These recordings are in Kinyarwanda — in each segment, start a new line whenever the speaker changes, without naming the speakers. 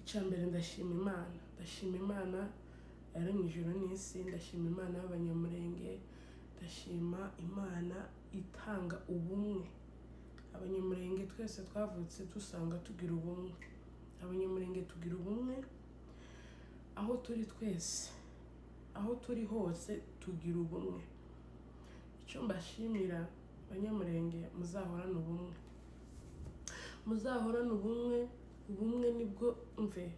Icyambere ndashima Imana yaremye ijuru n'isi, ndashima Imana y'abanyamurenge, ndashima Imana itanga ubumwe. Abanyamurenge twese twavutse dusanga tugira ubumwe. Abanyamurenge tugira ubumwe aho turi twese, aho turi hose tugira ubumwe. Icyo mbashimira abanyamurenge, muzahorana ubumwe, muzahorana ubumwe. Ubumwe nibwo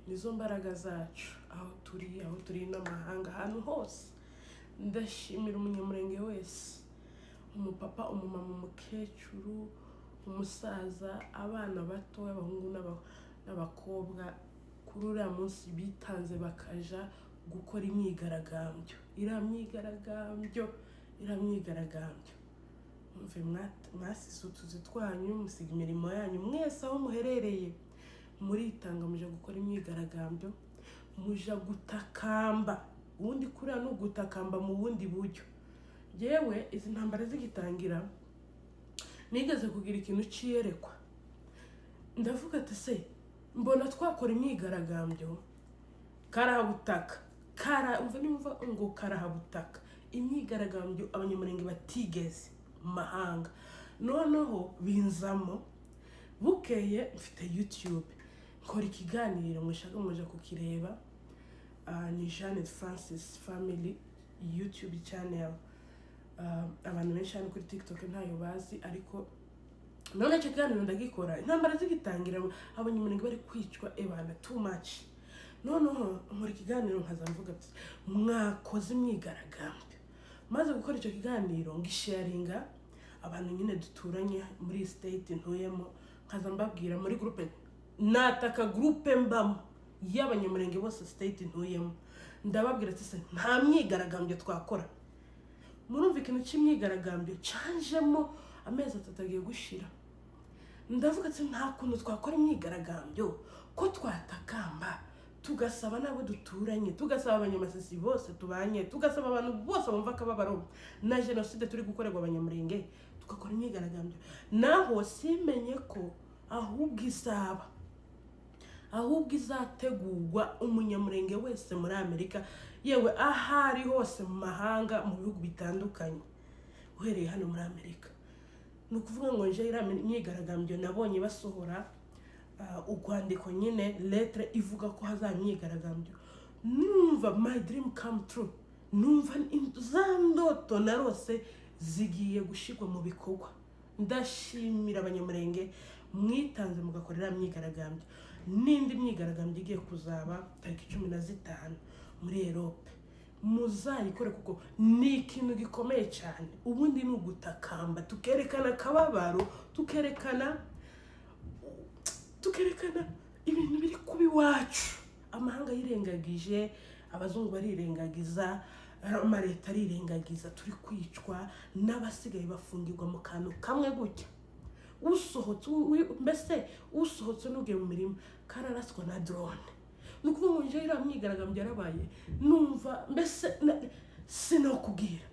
nizo mbaraga zacu, aho turi n'amahanga, ahantu hose. Ndashimira umunyamurenge wese, umupapa, umumama, umukecuru, umusaza, abana bato, abahungu n'abakobwa, kuri uriya munsi bitanze bakaja gukora imyigaragambyo. Iramyigaragambyo mwasize utuzi twanyu, musiga imirimo yanyu, mwese aho muherereye muritanga muje gukora imyigaragambyo, muja gutakamba. Ubundi kuriya no gutakamba mu bundi buryo. Yewe izi ntambara zigitangira nigeze kugira ikintu ciyerekwa, ndavuga ati se mbona twakora imyigaragambyo karahabutaka, nimva ngo karahabutaka, imyigaragambyo abanyamurenge batigeze mahanga. Noneho binzamo bukeye mfite YouTube, nkora ikiganiro mushaka muje kukireba, ni Jeanne Francis Family YouTube channel. Abantu benshi hano kuri TikTok ntayo bazi, ariko none icyo kiganiro ndagikora intambara zigitangira abanyamurenge bari kwicwa ebana too much. Noneho nkora ikiganiro nkaza mvuga ati mwakoze imyigaragambyo. Maze gukora icyo kiganiro ngisharinga abantu nyine duturanye muri state ntuyemo, nkaza mbabwira muri groupe, nataka groupe mbamo y'abanyamurenge bose state ntuyemo, ndababwira ati se nta myigaragambyo twakora. Murumva ikintu cy'imyigaragambyo canjemo amezi 3 agiye gushira. Ndavuga ati nta kuntu twakora imyigaragambyo ko twatakamba, tugasaba nabo duturanye, tugasaba abanyamasisi bose tubanye, tugasaba abantu bose bumva akababaro na genocide turi gukorerwa abanyamurenge, tugakora imyigaragambyo. Naho simenye ko ahubwo izategurwa umunyamurenge wese muri Amerika, yewe ahari hose mu mahanga, mu bihugu bitandukanye, uhereye hano muri Amerika. Nukuvuga ngo nje imyigaragambyo nabonye basohora urwandiko nyine lettre ivuga ko hazamyigaragambyo. Numva my dream come true, numva za ndoto narose zigiye gushirwa mu bikorwa. Ndashimira abanyamurenge mwitanze mugakorera imyigaragambyo. N'indi myigaragambyo igiye kuzaba tariki 15 muri Europe, muzayikore kuko ni ikintu gikomeye cyane. Ubundi ni ugutakamba, tukerekana akababaro, tukerekana ibintu biri kubi wacu. Amahanga yirengagije, abazungu barirengagiza, amareta arirengagiza, turi kwicwa n'abasigaye bafungirwa mu kantu kamwe gutya. Usohotse nugiye mu mirimo kararaswa na drone. Nukuvuga ngo nje iramyigaragambyo yarabaye, numva sinokubwira.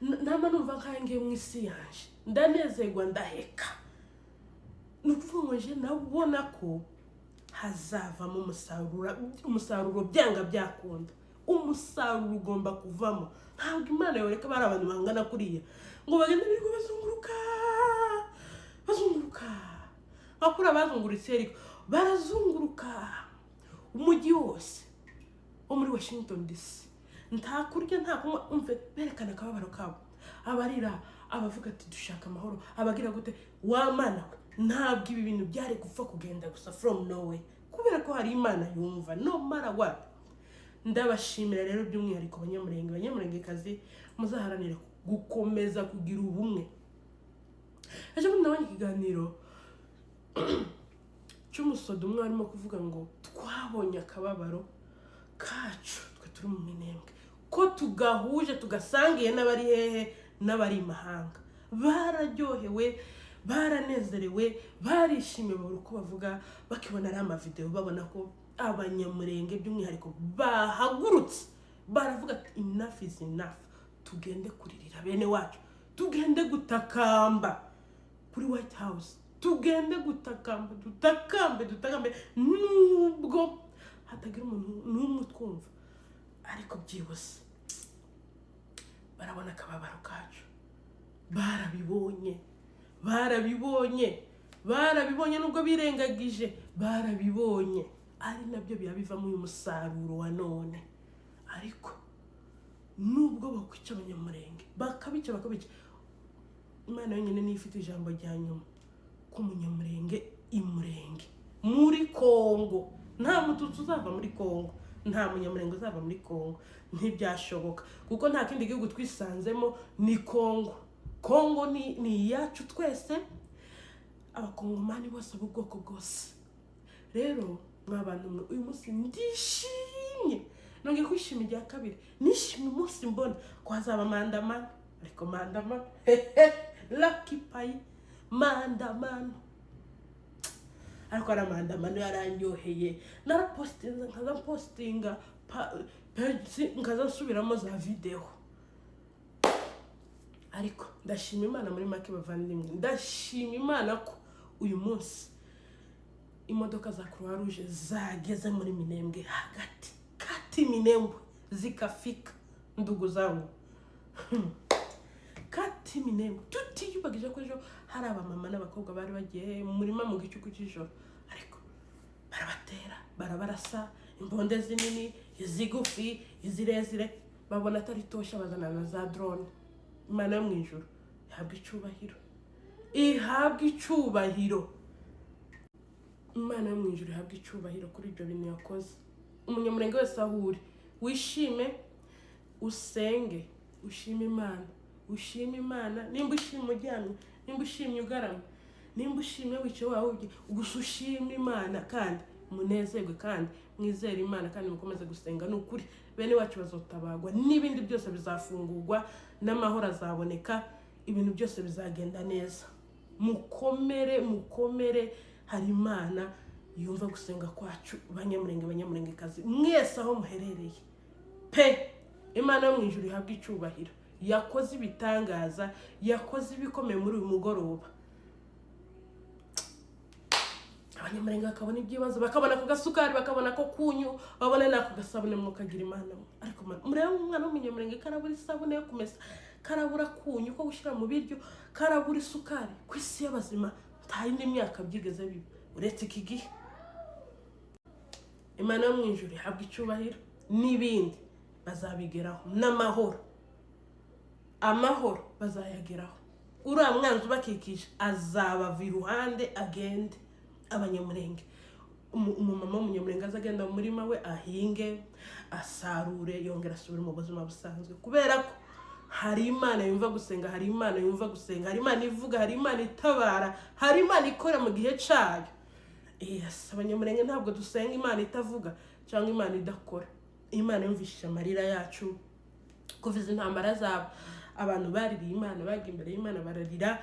Nama numva nkangiye mu isi yanje, ndanezerwa ndaheka. Nukuvuga ngo nje nabona ko hazavamo umusaruro byanga byakunda. Umusaruro ugomba kuvamo. Ntabwo Imana yoreka bari abantu bangana kuriya ngo bagende biri bazunguruka. Bakura bazunguritse ariko barazunguruka umujyi wose wo muri Washington DC. Nta kurya nta kunywa, berekana akababaro kabo. Abarira, abavuga ati dushaka amahoro, abagira gute wamana. Ntabwo ibi bintu byari gupfa kugenda gusa from nowhere, kubera ko hari Imana yumva no matter what. Ndabashimira rero by'umwihariko abanyamurengekazi, muzaharanira gukomeza kugira ubumwe. Ejo bundi nabonye ikiganiro cy'umusodo umwe arimo kuvuga ngo twabonye akababaro kacu twe turi mu minembwe, ko tugahuje tugasangiye n'abari hehe n'abari mahanga. Bararyohewe, baranezerewe, barishimye uko bavuga, bakibona ari amavideo babona ko abanyamurenge by'umwihariko bahagurutse, baravuga ati enough is enough, tugende kuririra bene wacu, tugende gutakamba kuri White House, tugende gutakamba dutakambe nubwo hatagira umuntu n'umwe twumva, ariko byibuse barabona akababaro kacu, barabibonye nubwo birengagije, barabibonye, ari nabyo biba bivamo uyu musaruro wa none. Ariko nubwo bakwica abanyamurenge bakabica, Imana yonyine niyo ifite ijambo rya nyuma ko umunyamurenge imurenge muri Kongo. Nta mututsi uzava muri Kongo, nta munyamurenge uzava muri Kongo, ntibyashoboka, kuko nta kindi gihugu twisanzemo ni Kongo ni iyacu twese, abakongomani bose b'ubwoko bwose. Rero mwabantu mwe, uyu munsi ndishimye, nongeye kwishima irya kabiri, nishimye umunsi mbona ko hazaba mandamano, ariko mandamano Lucky Pie mandamano, ariko ara mandamano yarandyoheye, nkazapostinga nkazasubiramo za video. Ariko ndashima Imana muri make bavandimwe, ndashima Imana ko uyu munsi imodoka za Croix Rouge zageze muri Minembwe hagati Minembwe zikafika, ndugu zangu kati Minembwe. Tutiyubagije ko ejo hari abamama n'abakobwa bari bagiye mu murima mu gicuku cy'ijoro, ariko barabatera, barabarasa, imbonde zinini, izigufi, izirezire, babona atari tosha, bazana na za drone. Imana yo mu ijuru ihabwa icyubahiro, Imana yo mu ijuru ihabwa icyubahiro kuri ibyo bintu yakoze. Umunyamurenge wese aho uri, wishime, usenge, ushime Imana, nimba ushimye uryamye, nimba ushimye ugaramye, nimba ushimye wicaye wawe, gusa ushime Imana kandi munezerwe kandi mwizere Imana kandi mukomeze gusenga. N'ukuri bene wacu bazotabagwa, n'ibindi byose bizafungurwa, n'amahoro azaboneka, ibintu byose bizagenda neza. Mukomere, hari Imana yumva gusenga kwacu. Banyamurengekazi mwese aho muherereye pe, Imana yo mu ijuru ihabwa icyubahiro, yakoze ibitangaza, yakoze ibikomeye muri uyu mugoroba. Abanyamurenge bakabona ibyibazo, bakabona ko gasukari, bakabona ko kunyu, babone nako gasabune, mukagira Imana. Ariko murebe umwana w'umunyamurenge karabura isabune yo kumesa, karabura kunyu ko gushyira mu biryo, karabura isukari. Ku isi y'abazima nta yindi myaka byigeze biba uretse iki gihe. Imana yo mu ijuru ihabwa icyubahiro, n'ibindi bazabigeraho, n'amahoro, amahoro bazayageraho. Uriya mwanzi ubakikije azabava iruhande agende. Abanyamurenge, umumama w'umunyamurenge azagenda mu murima we, ahinge, asarure, yongera asubire mu buzima busanzwe, kubera ko hari Imana yumva gusenga, hari Imana ivuga, hari Imana itabara, hari Imana ikora mu gihe cyayo. Abanyamurenge ntabwo dusenga Imana itavuga cyangwa Imana idakora. Imana yumvishije amarira yacu kuva izi ntambara zabo. Abantu baririye Imana, bagiye imbere y'Imana bararira.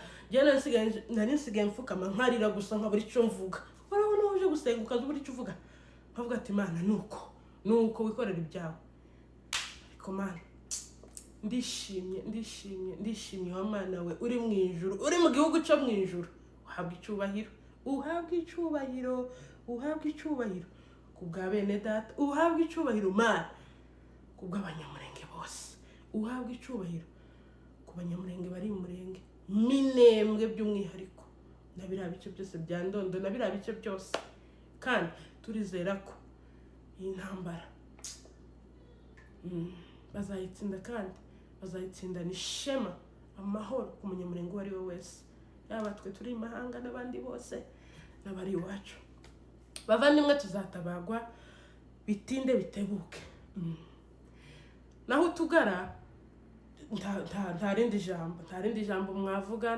Nari nsigaye mfukama nkarira gusa nkabura icyo mvuga. Urabona uje gusenga ukaza ubura icyo uvuga, nkavuga ati Imana nuko wikorera ibyawe. Ariko Mana, ndishimye wa Mana we uri mu ijuru, uri mu gihugu cyo mu ijuru. Uhabwa icyubahiro kubwa bene data, uhabwa icyubahiro Mana kubw'abanyamurenge bose, uhabwa icyubahiro ku banyamurenge bari mu murenge Minembwe by'umwihariko, na biriya bice byose bya Ndondo, na biriya bice byose. Kandi turizera ko iyi ntambara bazayitsinda, kandi bazayitsindana ishema, amahoro ku munyamurenge uwo ari we wese, yaba twe turi imahanga n'abandi bose n'abari iwacu. Bavandimwe, tuzatabagwa bitinde bitebuke. Naho utugara nta rindi jambo mwavuga,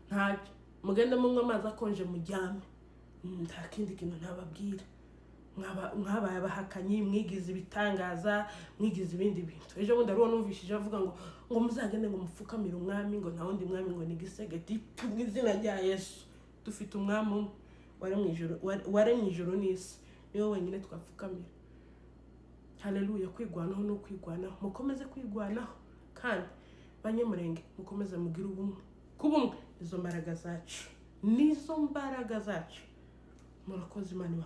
nta mugende munywa amazi akonje mujyame, nta kindi kintu ntababwira. Mwabaye abahakanyi, mwigize ibitangaza, mwigize ibindi bintu. Ejo bundi ariwo numvishije avuga ngo muzagende ngo mupfukamire umwami, ngo nta wundi mwami ngo ni Gisegeti. Mu izina rya Yesu dufite umwami umwe waremye ijuru n'isi, niwe wenyine twapfukamira. Haleluya. Kwigwanaho no kwigwanaho, mukomeze kwigwanaho, kandi banyamurenge mukomeze mugire ubumwe. Kubumwe izo mbaraga zacu. nizo mbaraga zacu. Murakoze Imana.